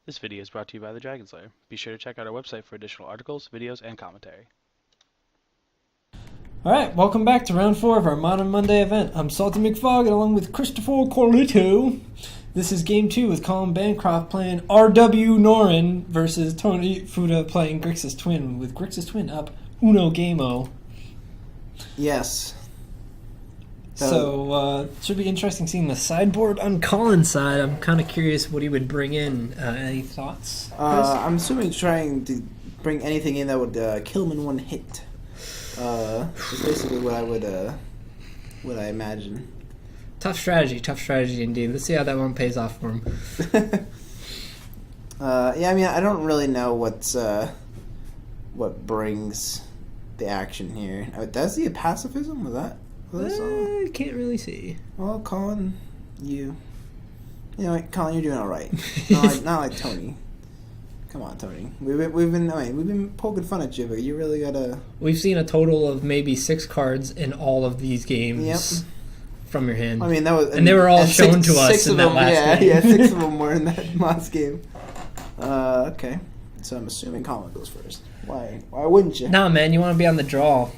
This video is brought to you by the Dragon Slayer. Be sure to check out our website for additional articles, videos, and commentary. Alright, welcome back to round 4 of our Modern Monday event. I'm Salty McFog, and along with Christopher Corlito. This is game 2 with Collin Bancroft playing R.W. Norin versus Tony Fuda playing Grixis Twin, with Grixis Twin up uno gameo. Yes. So, should be interesting seeing the sideboard on Collin's side. I'm kind of curious what he would bring in. Any thoughts? I'm assuming trying to bring anything in that would kill him in one hit. Is basically what I imagine. Tough strategy indeed. Let's see how that one pays off for him. Yeah, I mean, I don't really know what brings the action here. Does he have pacifism? Was that? Can't really see. Well, Collin, you know what, Collin, you're doing all right. Not like Tony. Come on, Tony. We've been poking fun at you, but you really gotta. We've seen a total of maybe 6 cards in all of these games from your hand. I mean, that was, and they were all shown to us in that last game. Yeah, 6 of them were in that last game. Okay, so I'm assuming Collin goes first. Why wouldn't you? Nah, man, you want to be on the draw.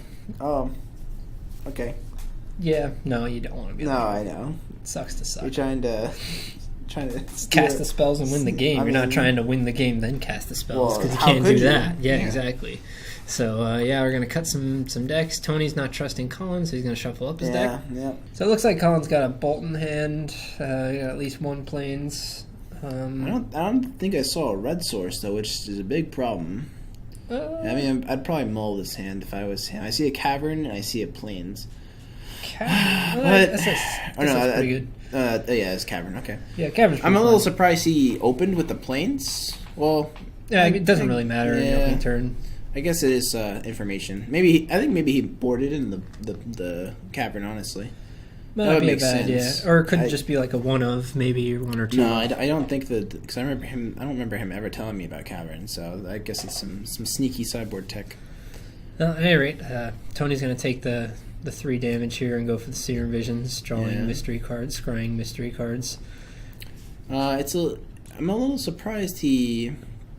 Okay. Yeah, no, you don't want to be. No, I know. It sucks to suck. You're trying to cast the spells and win the game. You're not trying to win the game then cast the spells, because you can't do that. Yeah, exactly. So we're gonna cut some decks. Tony's not trusting Collin, so he's gonna shuffle up his deck. Yeah. So it looks like Collin's got a bolt in hand. Got at least one plains. I don't think I saw a red source though, which is a big problem. I mean, I'd probably mull this hand if I was him. I see a cavern and I see a plains. That's pretty good. Yeah, it's cavern. Okay. Yeah, cavern's pretty I'm a little fun. surprised he opened with the plains. Well, yeah, it doesn't really matter in the opening turn. I guess it is information. I think maybe he boarded in the cavern. Honestly, That would be make bad, sense. yeah. Or it could just be like a one of, maybe 1 or 2. No, I don't think that, because I don't remember him ever telling me about cavern. So I guess it's some sneaky sideboard tech. At any rate, Tony's going to take the 3 damage here and go for the Seer Visions, drawing mystery cards, scrying mystery cards. I'm a little surprised he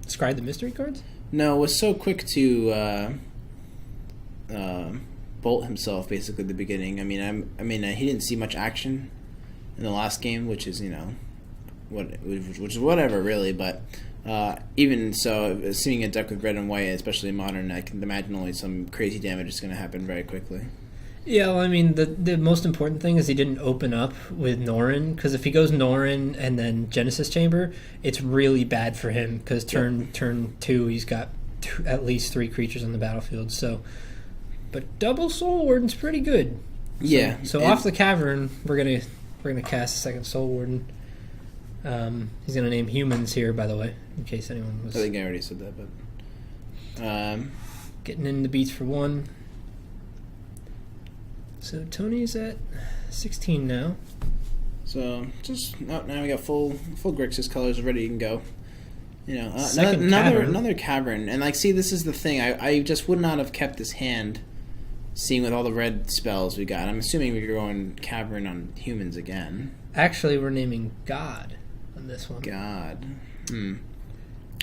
Scryed the mystery cards? was so quick to bolt himself basically at the beginning. I mean, he didn't see much action in the last game, which is which is whatever really. But even so, seeing a deck with red and white, especially modern, I can imagine only some crazy damage is going to happen very quickly. Yeah, well, I mean, the most important thing is he didn't open up with Norin, because if he goes Norin and then Genesis Chamber, it's really bad for him, because turn 2, he's got at least 3 creatures on the battlefield. So, but double Soul Warden's pretty good. So off the cavern, we're gonna cast a second Soul Warden. He's gonna name humans here, by the way, in case anyone was. I think I already said that, but getting in the beats for 1. So Tony's at 16 now. So now we got full Grixis colors ready to go. Second another cavern, and see, this is the thing. I just would not have kept this hand, seeing with all the red spells we got. I'm assuming we're going cavern on humans again. Actually, we're naming God on this one. God. I'm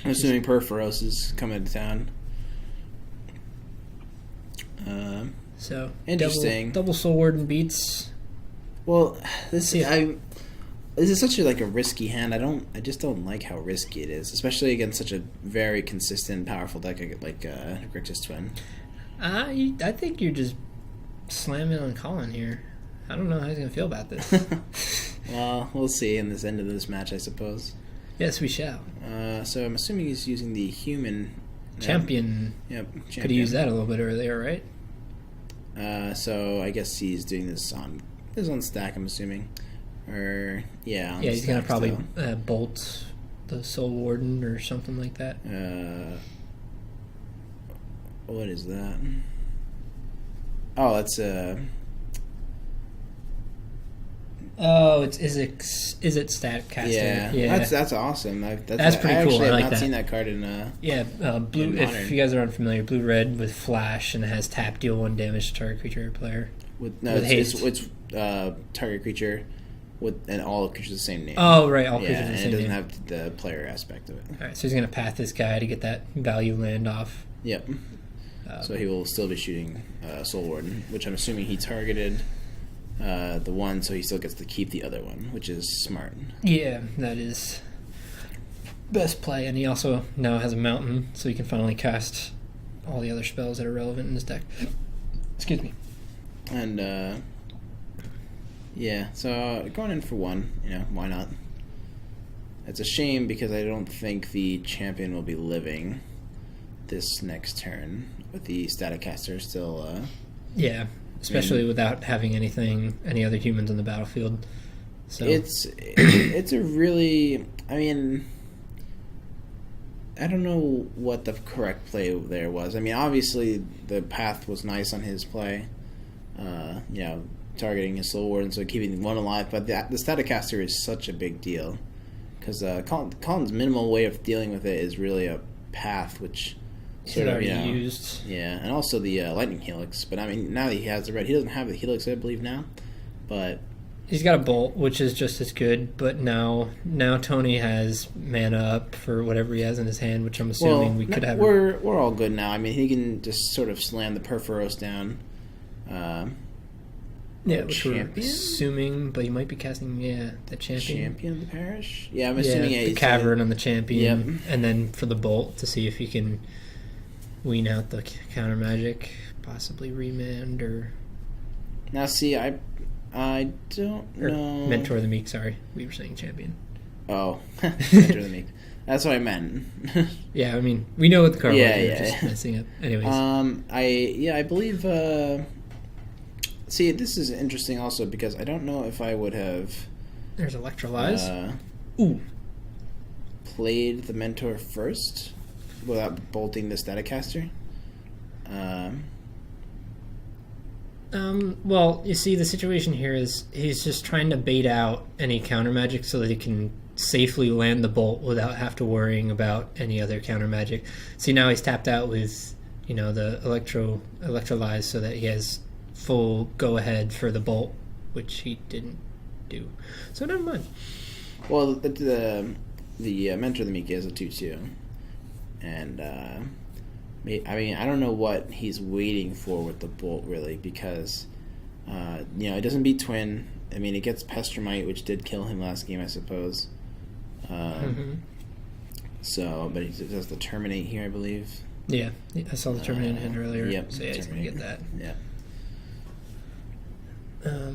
assuming Perforos is coming to town. So interesting. Double Soul Warden beats. Well, this is such a risky hand. I just don't like how risky it is, especially against such a very consistent, powerful deck like Grixis Twin. I think you're just slamming on Collin here. I don't know how he's gonna feel about this. Well, we'll see in this end of this match, I suppose. Yes, we shall. So I'm assuming he's using the human champion. Yep. Could have used that a little bit earlier, right? So I guess he's doing this on stack, I'm assuming. He's gonna probably bolt the Soul Warden or something like that. What is that? Oh, that's is it stat casting? Yeah. That's awesome. That's pretty cool. I like have not that. seen that card in blue. in If you guys are unfamiliar, blue red with flash, and it has tap, deal 1 damage to target creature or player. It's target creature and all creatures the same name. Oh, right, all Yeah, creatures and the it same doesn't name. have the player aspect of it. All right, so he's going to path this guy to get that value land off. Yep. So he will still be shooting Soul Warden, which I'm assuming he targeted the one, so he still gets to keep the other one, which is smart. Yeah, that is best play. And he also now has a mountain, so he can finally cast all the other spells that are relevant in his deck. Excuse me. And, yeah, so going in for one, why not? It's a shame because I don't think the champion will be living this next turn with the Staticaster still. Yeah, especially without having any other humans on the battlefield. So It's a really, I don't know what the correct play there was. Obviously the path was nice on his play, targeting his Soul Warden, so keeping one alive. But the Staticaster is such a big deal because Collin's minimal way of dealing with it is really a path, which he's already used. Yeah, and also the Lightning Helix. But now that he has the red, he doesn't have the Helix, I believe now. But He's got a Bolt, which is just as good. But now Tony has mana up for whatever he has in his hand, which I'm assuming we could have. We're all good now. He can just sort of slam the Perforos down. Yeah, which we're champion? assuming, but he might be casting, the champion. Champion of the parish? Yeah, I'm assuming the cavern on the champion. Yep. And then for the bolt to see if he can wean out the counter magic, possibly remand or... Now, see, I don't know... Mentor the Meek, sorry. We were saying champion. Oh, Mentor the Meek. That's what I meant. Yeah, we know what the card was. Yeah. Just messing up. Anyways. I believe... See, this is interesting also because I don't know if I would have... There's Electrolyze. Ooh. Played the Mentor first without bolting the Staticaster. Well, you see, the situation here is he's just trying to bait out any counter magic so that he can safely land the bolt without have to worrying about any other counter magic. See, now he's tapped out with, the Electrolyze so that he has full go-ahead for the bolt, which he didn't do. So never mind. Well, the Mentor of the Meek is a 2/2. And, I don't know what he's waiting for with the bolt, really, because, it doesn't beat Twin. It gets Pestermite, which did kill him last game, I suppose. So, but he does the Terminate here, I believe. Yeah, I saw the Terminate hand earlier. Yep. So yeah, he's going to get that. Yeah.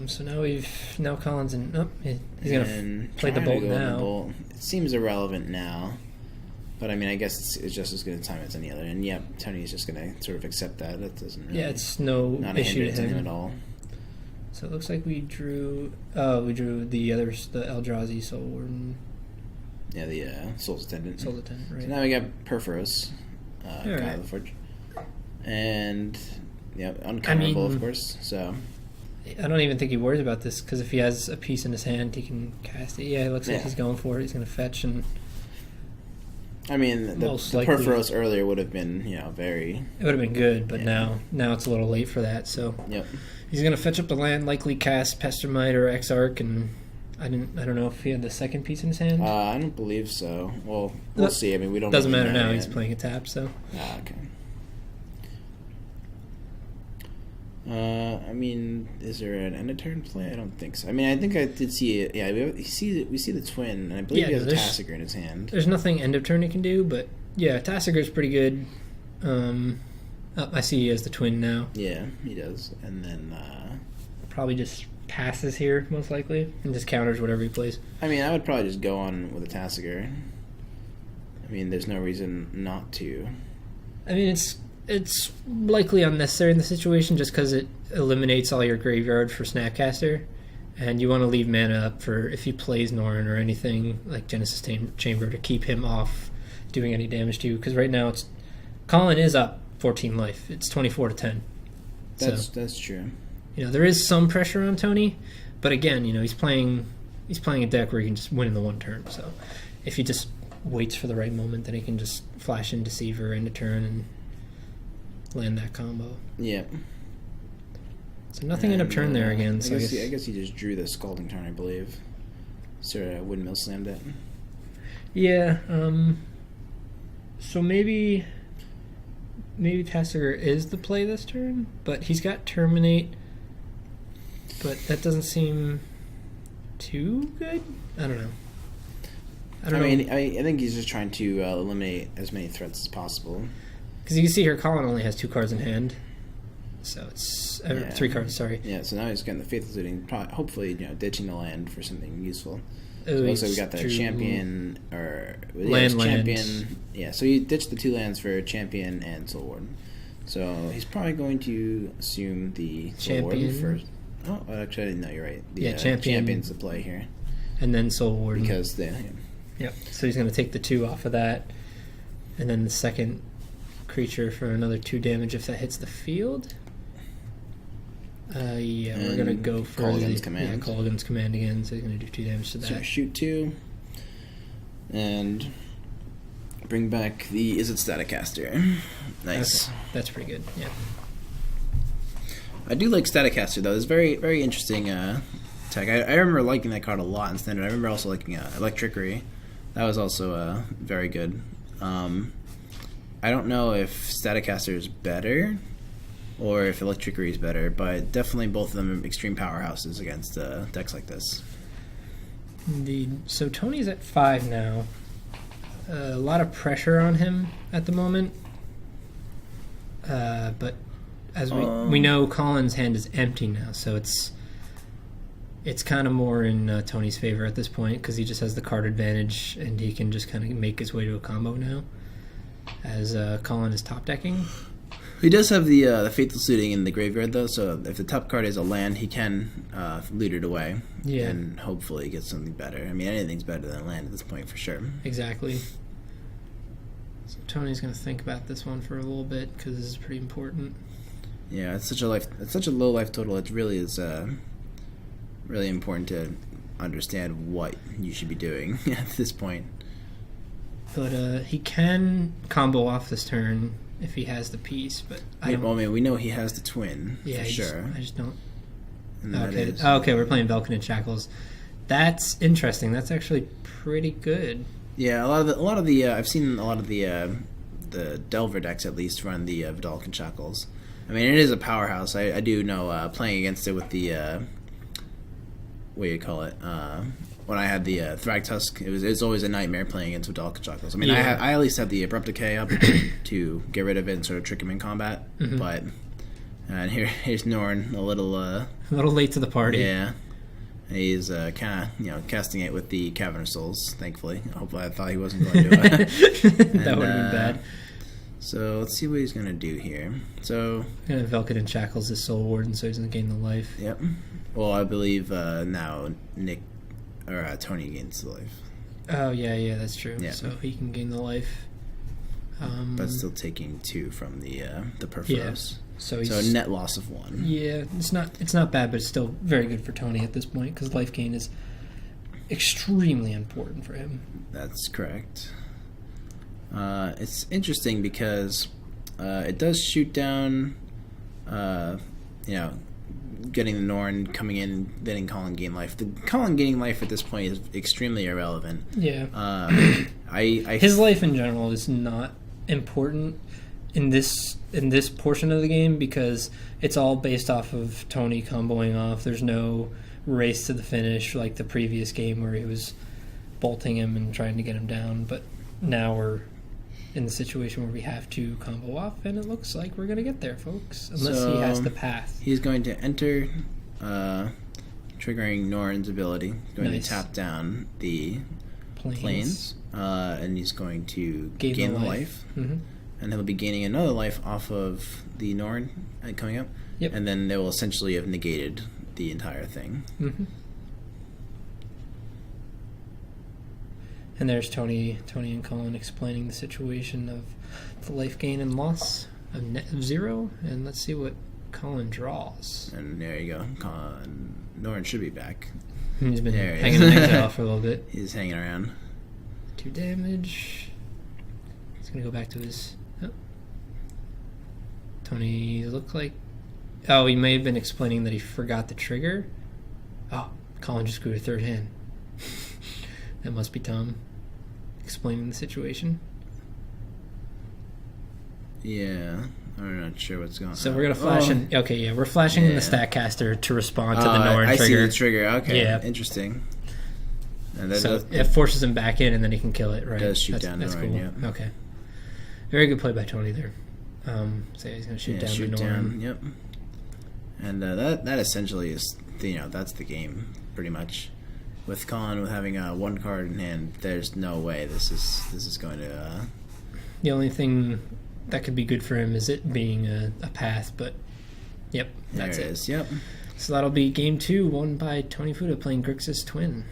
So now Collin's in. Oh, he's gonna play the bolt now. It seems irrelevant now, but I guess it's just as good a time as any other. And yeah, Tony is just gonna sort of accept that. That doesn't. Really, it's not issue to him at all. So it looks like we drew. We drew the Eldrazi Soul Warden. Yeah, the Soul's Attendant. Soul's Attendant, right? So now we got Perforos, right. Forge, and uncoverable, of course. So. I don't even think he worries about this because if he has a piece in his hand, he can cast it. Yeah, it looks like he's going for it. He's going to fetch and. The Perforos earlier would have been, very. It would have been good, but now it's a little late for that. So. Yep. He's going to fetch up the land, likely cast Pestermite or Exarch, and I don't know if he had the second piece in his hand. I don't believe so. Well, we'll see. We don't. Doesn't matter now. Yet. He's playing a tap, so. Okay. Is there an end of turn play? I don't think so. I think I did see it. Yeah, we see the Twin, and I believe he has a Tassiger in his hand. There's nothing end of turn he can do, but yeah, Tassiger's pretty good. I see he has the Twin now. Yeah, he does, and then probably just passes here most likely and just counters whatever he plays. I would probably just go on with a Tassiger. There's no reason not to. It's likely unnecessary in the situation just because it eliminates all your graveyard for Snapcaster, and you want to leave mana up for if he plays Norin or anything like Genesis Chamber to keep him off doing any damage to you. Because right now Collin is up 14 life. It's 24-10. That's true. There is some pressure on Tony, but again, he's playing a deck where he can just win in the one turn. So if he just waits for the right moment, then he can just flash in Deceiver into turn and land that combo. Yeah. So nothing end up turn there again. So I guess he just drew the Scalding Tarn, I believe. Sort of windmill slammed it. Yeah. So maybe Tasigur is the play this turn, but he's got Terminate. But that doesn't seem too good. I don't know. I think he's just trying to eliminate as many threats as possible. Because you can see here, Collin only has 2 cards in hand, so it's 3 cards. Sorry. Yeah. So now he's getting the Faithless Looting. Hopefully, ditching the land for something useful. Oh, So also we got the champion land. Champion. Yeah. So he ditched the 2 lands for champion and Soul Warden. So he's probably going to assume the Soul Warden first. Oh, actually, no, you're right. The champion's the play here. And then Soul Warden. Because Yep. So he's going to take the 2 off of that, and then the second creature for another 2 damage if that hits the field. We're going to go for Colligan's Command. Yeah, Colligan's Command again, so he's going to do 2 damage to that. So shoot 2. And bring back the Is It Staticaster. Nice. Okay. That's pretty good, yeah. I do like Staticaster, though. It's very, very interesting tech. I remember liking that card a lot in Standard. I remember also liking Electrickery. That was also very good. I don't know if Staticaster is better or if Electrickery is better, but definitely both of them are extreme powerhouses against decks like this. Indeed. So Tony's at 5 now. A lot of pressure on him at the moment. But as we know, Collin's hand is empty now, so it's kind of more in Tony's favor at this point because he just has the card advantage and he can just kind of make his way to a combo now as Collin is top decking. He does have the Faithless Looting in the graveyard, though, so if the top card is a land, he can loot it away and hopefully get something better. I mean, anything's better than a land at this point, for sure. Exactly. So Tony's going to think about this one for a little bit because this is pretty important. Yeah, it's such a low life total. It really is really important to understand what you should be doing at this point. But he can combo off this turn if he has the piece, but we know he has the twin, for sure. I just don't. Okay. Okay, we're playing Velkin and Shackles. That's interesting. That's actually pretty good. Yeah, a lot of the I've seen a lot of the Delver decks at least run the Vedalken Shackles. I mean, it is a powerhouse. I do know playing against it with the what do you call it? When I had the Thragtusk, it was always a nightmare playing against Vedalken Shackles. I mean, I at least had the Abrupt Decay up to get rid of it and sort of trick him in combat. Mm-hmm. But and here's Norin, a little late to the party. Yeah. He's kind of casting it with the Cavern Souls, thankfully. Hopefully, I thought he wasn't going to do it. That would have been bad. So let's see what he's going to do here. So Velkin and Shackles is Soul Warden, so he's going to gain the life. Yep. Well, I believe now Tony gains the life. Oh, yeah, that's true. Yeah. So he can gain the life. But still taking 2 from the Perforos. Yeah. So a net loss of 1. Yeah, it's not bad, but it's still very good for Tony at this point because life gain is extremely important for him. That's correct. It's interesting because it does shoot down, getting the Norin coming in, letting Collin gain life. The Collin gaining life at this point is extremely irrelevant. Yeah. His life in general is not important in this portion of the game because it's all based off of Tony comboing off. There's no race to the finish like the previous game where he was bolting him and trying to get him down. But now we're in the situation where we have to combo off, and it looks like we're going to get there, folks, unless he has the path. He's going to enter, triggering Norin's ability. He's going to tap down the planes, and he's going to gain the life. Mm-hmm. And he'll be gaining another life off of the Norin coming up. Yep. And then they will essentially have negated the entire thing. Mm-hmm. And there's Tony and Collin explaining the situation of the life gain and loss of net of 0. And let's see what Collin draws. And there you go. Norin should be back. He's been hanging out for a little bit. He's hanging around. 2 damage. He's going to go back to his... Oh. Tony looked like... Oh, he may have been explaining that he forgot the trigger. Oh, Collin just grew a 3rd hand. That must be Tom explaining the situation. Yeah, I'm not sure what's going on. So we're gonna flash in. Okay, yeah, we're flashing in the Statcaster to respond to the Norin I trigger. see the trigger. Okay, Yeah. Interesting. And So it forces him back in, and then he can kill it. Right? Does shoot down That's Norin, cool. yeah. Okay. Very good play by Tony there. So he's gonna shoot down the Norin. Down, yep. And that essentially is that's the game pretty much. With Collin with having one card in hand, there's no way this is going to. The only thing that could be good for him is it being a path, but yep, that's There it is. Yep. So that'll be game 2, won by Tony Fuda playing Grixis Twin.